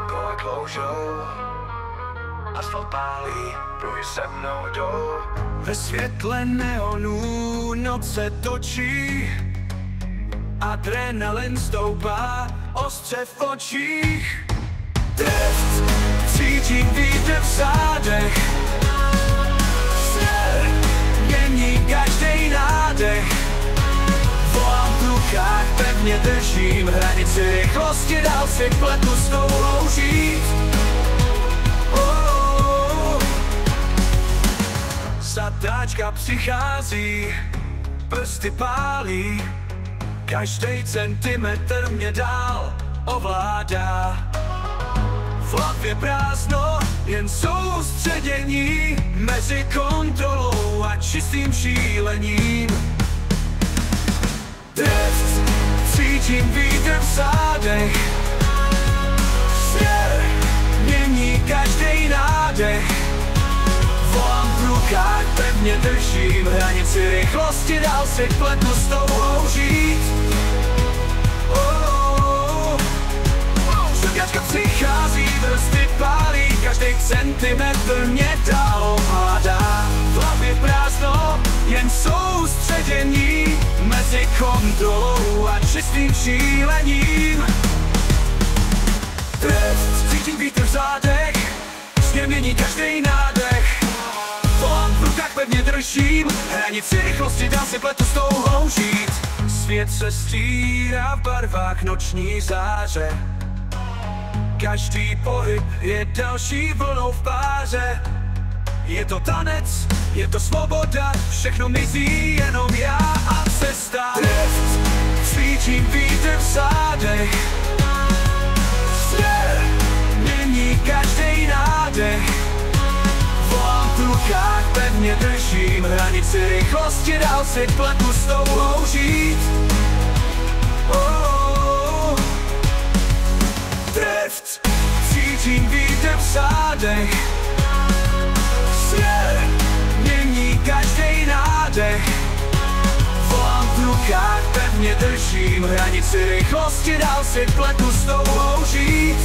Kola kloužou, asfalt pálí, pruhy se mnou jdou. Ve světle neonů noc se točí, adrenalin stoupá, ostře v očích. Dreft, cítím vítr v zádech, směr mění každej nádech. Volám v rukách, pevně držím hranici rychlosti, dál si pletu s tou louží. Zatáčka přichází, prsty pálí, každej centimetr mě dál ovládá. V hlavě prázdno, jen soustředění mezi kontrolou a čistým šílením. Dreft, cítím vítr v zádech, směr mění každej nádech. Volám v rukách, pevně držím hranici rychlosti, dál si pletu s tou louží. Žrgačka přichází, vrsty pálí, každej centimetr mě dál ovládá. V hlavě prázdno, jen soustředění mezi kontrolou a čistým šílením. Dreft, cítím vítr v zádech, směr mění každej nádech. Volám v rukách, pevně držím hranici rychlosti, dál si pletu s tou loužít. Svět se stírá v barvách noční záře, každý pohyb je další vlnou v páře. Je to tanec, je to svoboda, všechno mizí, jenom já a cesta. Dreft, cítím vítr v zádech, směr mění každej nádech. Volám v rukách, pevně držím hranici rychlosti, dál si pletu s tou louží. Dreft, cítím vítr v zádech, směr mění každej nádech. Volám v rukách, pevně držím hranici rychlosti, dál si pletu s tou louží.